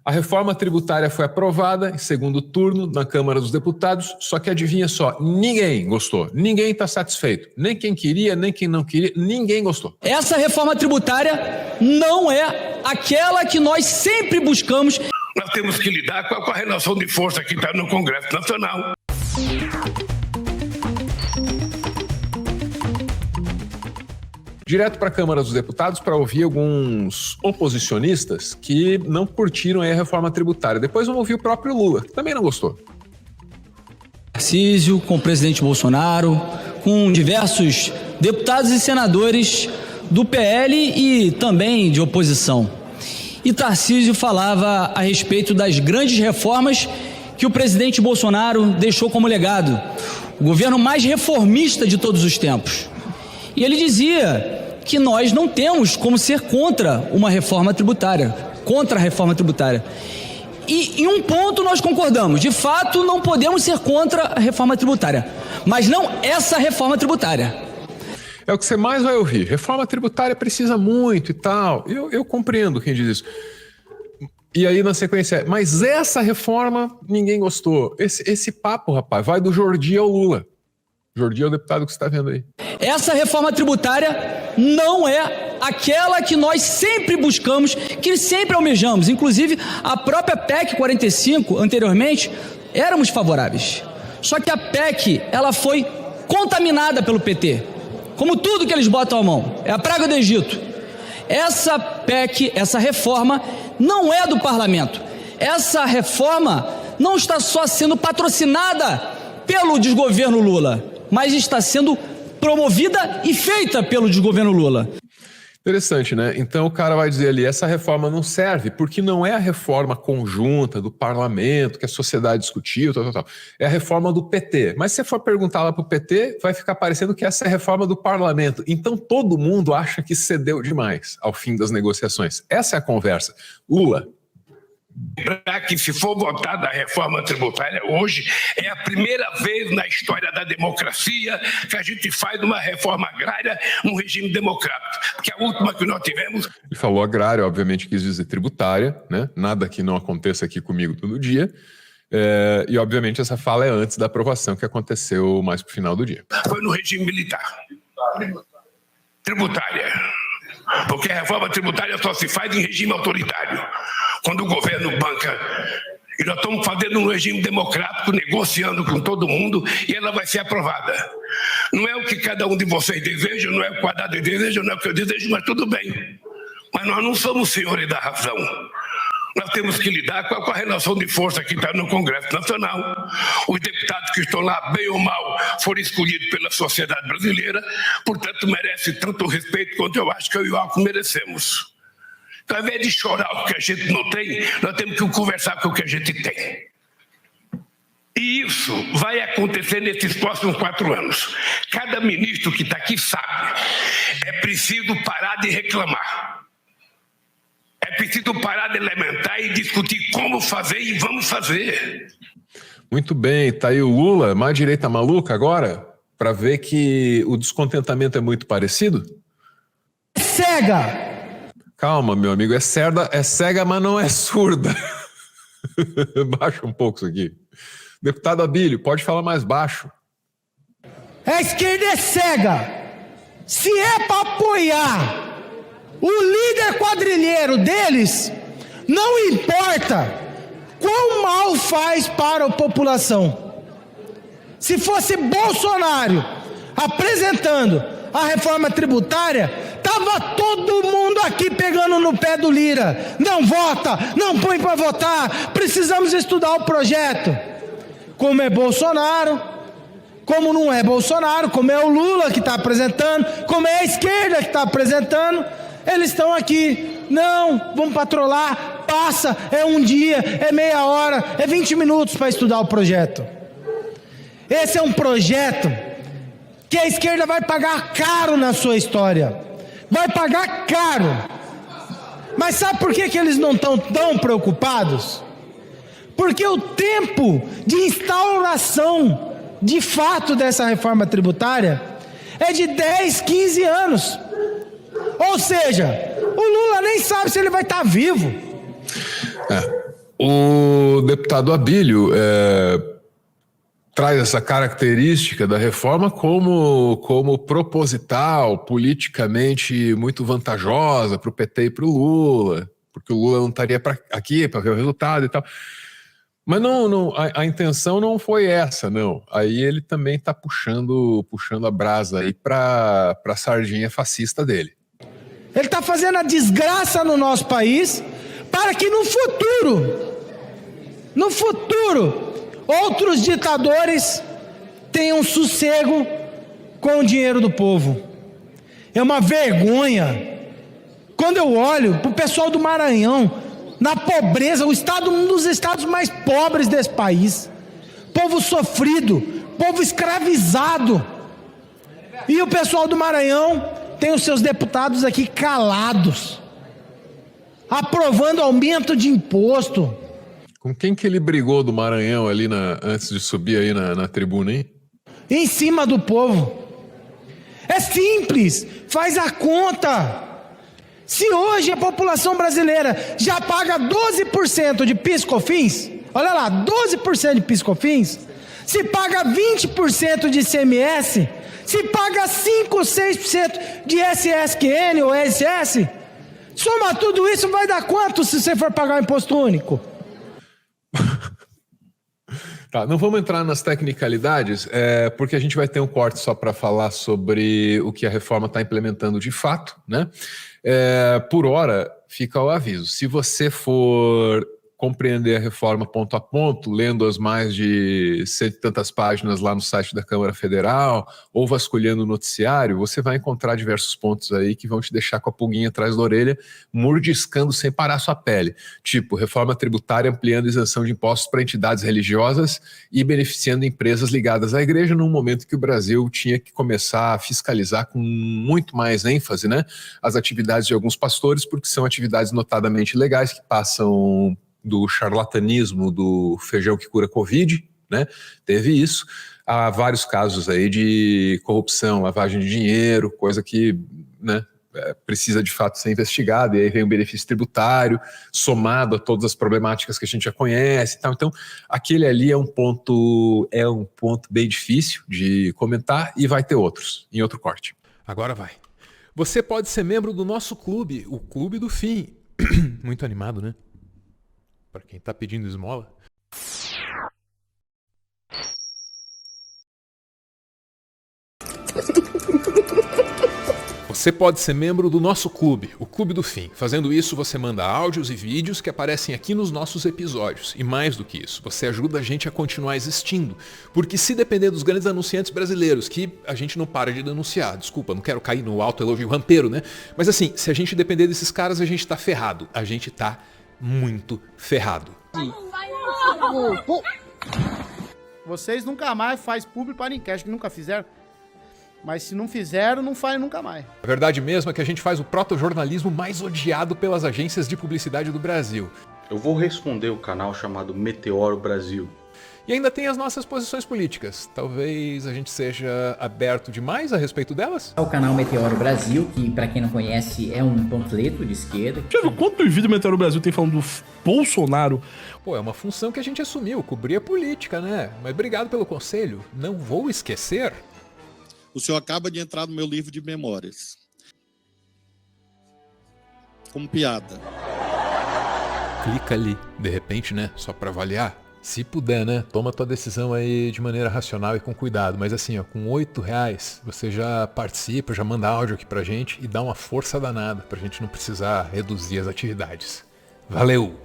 A reforma tributária foi aprovada em segundo turno na Câmara dos Deputados, só que adivinha só, ninguém gostou, ninguém está satisfeito, nem quem queria, nem quem não queria, ninguém gostou. Essa reforma tributária não é aquela que nós sempre buscamos. Nós temos que lidar com a relação de força que está no Congresso Nacional. Direto para a Câmara dos Deputados para ouvir alguns oposicionistas que não curtiram a reforma tributária. Depois vamos ouvir o próprio Lula, que também não gostou. Tarcísio, com o presidente Bolsonaro, com diversos deputados e senadores do PL e também de oposição. E Tarcísio falava a respeito das grandes reformas que o presidente Bolsonaro deixou como legado, o governo mais reformista de todos os tempos. E ele dizia que nós não temos como ser contra uma reforma tributária, contra a reforma tributária. E em um ponto nós concordamos, de fato não podemos ser contra a reforma tributária, mas não essa reforma tributária. É o que você mais vai ouvir, reforma tributária precisa muito e tal, eu compreendo quem diz isso. E aí na sequência, mas essa reforma ninguém gostou. Esse papo, rapaz, vai do Jordi ao Lula. Jordi é o deputado que você está vendo aí. Essa reforma tributária não é aquela que nós sempre buscamos, que sempre almejamos. Inclusive, a própria PEC 45, anteriormente, éramos favoráveis. Só que a PEC, ela foi contaminada pelo PT. Como tudo que eles botam à mão. É a praga do Egito. Essa PEC, essa reforma, não é do parlamento. Essa reforma não está só sendo patrocinada pelo desgoverno Lula, mas está sendo promovida e feita pelo desgoverno Lula. Interessante, né? Então o cara vai dizer ali, essa reforma não serve porque não é a reforma conjunta do parlamento que a sociedade discutiu, tal. É a reforma do PT. Mas se você for perguntar lá para o PT, vai ficar parecendo que essa é a reforma do parlamento. Então todo mundo acha que cedeu demais ao fim das negociações. Essa é a conversa. Lula. Lembrar que se for votada a reforma tributária hoje, é a primeira vez na história da democracia que a gente faz uma reforma agrária num regime democrático, porque a última que nós tivemos... Ele falou agrária, obviamente quis dizer tributária, né? Nada que não aconteça aqui comigo todo dia, e obviamente essa fala é antes da aprovação que aconteceu mais pro final do dia. Foi no regime militar. Tributária. Porque a reforma tributária só se faz em regime autoritário. Quando o governo banca, e nós estamos fazendo um regime democrático, negociando com todo mundo, e ela vai ser aprovada. Não é o que cada um de vocês deseja, não é o que o Haddad deseja, não é o que eu desejo, mas tudo bem. Mas nós não somos senhores da razão. Nós temos que lidar com a relação de força que está no Congresso Nacional. Os deputados que estão lá, bem ou mal, foram escolhidos pela sociedade brasileira, portanto, merece tanto respeito quanto eu acho que eu e o Alckmin merecemos. Então, ao invés de chorar o que a gente não tem, nós temos que conversar com o que a gente tem. E isso vai acontecer nesses próximos 4 anos. Cada ministro que está aqui sabe, é preciso parar de reclamar. É preciso parar de lamentar e discutir como fazer e vamos fazer. Muito bem, tá aí o Lula, mais direita maluca agora, para ver que o descontentamento é muito parecido? Cega! Calma, meu amigo, é cega, mas não é surda. Baixa um pouco isso aqui. Deputado Abílio, pode falar mais baixo. A esquerda é cega. Se é para apoiar o líder quadrilheiro deles, não importa quão mal faz para a população. Se fosse Bolsonaro apresentando a reforma tributária, tava todo mundo aqui pegando no pé do Lira. Não vota, não põe para votar, precisamos estudar o projeto. Como é Bolsonaro, como não é Bolsonaro, como é o Lula que está apresentando, como é a esquerda que está apresentando, eles estão aqui. Não, vamos patrolar, passa, é um dia, é meia hora, é 20 minutos para estudar o projeto. Esse é um projeto que a esquerda vai pagar caro na sua história. Vai pagar caro. Mas sabe por que eles não estão tão preocupados? Porque o tempo de instauração de fato dessa reforma tributária é de 10, 15 anos. Ou seja, o Lula nem sabe se ele vai estar vivo. O deputado Abílio traz essa característica da reforma como proposital, politicamente muito vantajosa para o PT e para o Lula, porque o Lula não estaria aqui para ver o resultado e tal. Mas a intenção não foi essa, não. Aí ele também está puxando a brasa aí para a sardinha fascista dele. Ele está fazendo a desgraça no nosso país para que no futuro, outros ditadores tenham sossego com o dinheiro do povo. É uma vergonha. Quando eu olho para o pessoal do Maranhão, na pobreza, um dos estados mais pobres desse país, povo sofrido, povo escravizado, e o pessoal do Maranhão tem os seus deputados aqui calados, aprovando aumento de imposto. Com quem que ele brigou do Maranhão ali antes de subir aí na tribuna, hein? Em cima do povo. É simples, faz a conta. Se hoje a população brasileira já paga 12% de PIS/COFINS, olha lá, 12% de PIS/COFINS, se paga 20% de ICMS, se paga 5 ou 6% de SSQN ou SS, soma tudo isso, vai dar quanto se você for pagar o imposto único? Tá, não vamos entrar nas tecnicalidades, porque a gente vai ter um corte só para falar sobre o que a reforma está implementando de fato, né? Por hora, fica o aviso. Se você for compreender a reforma ponto a ponto, lendo as mais de 100 e tantas páginas lá no site da Câmara Federal, ou vasculhando o noticiário, você vai encontrar diversos pontos aí que vão te deixar com a pulguinha atrás da orelha, mordiscando sem parar sua pele. Tipo, reforma tributária ampliando a isenção de impostos para entidades religiosas e beneficiando empresas ligadas à igreja num momento que o Brasil tinha que começar a fiscalizar com muito mais ênfase, né, as atividades de alguns pastores, porque são atividades notadamente ilegais que passam do charlatanismo do feijão que cura Covid, né? Teve isso. Há vários casos aí de corrupção, lavagem de dinheiro, coisa que, né, precisa de fato ser investigada, e aí vem o benefício tributário, somado a todas as problemáticas que a gente já conhece e tal. Então, aquele ali é um ponto bem difícil de comentar, e vai ter outros, em outro corte. Agora vai. Você pode ser membro do nosso clube, o Clube do Fim. Muito animado, né? Para quem tá pedindo esmola. Você pode ser membro do nosso clube, o Clube do Fim. Fazendo isso, você manda áudios e vídeos que aparecem aqui nos nossos episódios. E mais do que isso, você ajuda a gente a continuar existindo. Porque se depender dos grandes anunciantes brasileiros, que a gente não para de denunciar, desculpa, não quero cair no alto elogio rampeiro, né? Mas assim, se a gente depender desses caras, a gente tá ferrado. A gente tá muito ferrado. Vocês nunca mais faz público para ninguém, acho que nunca fizeram. Mas se não fizeram, não faz nunca mais. A verdade mesmo é que a gente faz o protojornalismo mais odiado pelas agências de publicidade do Brasil. Eu vou responder o canal chamado Meteoro Brasil. E ainda tem as nossas posições políticas. Talvez a gente seja aberto demais a respeito delas? O canal Meteoro Brasil, que pra quem não conhece é um panfleto de esquerda. Já viu quantos vídeos do Meteoro Brasil tem falando do Bolsonaro? Pô, é uma função que a gente assumiu, cobrir a política, né? Mas obrigado pelo conselho. Não vou esquecer. O senhor acaba de entrar no meu livro de memórias. Como piada. Clica ali, de repente, né? Só pra avaliar. Se puder, né? Toma tua decisão aí de maneira racional e com cuidado. Mas assim, ó, com R$8 você já participa, já manda áudio aqui pra gente e dá uma força danada pra gente não precisar reduzir as atividades. Valeu!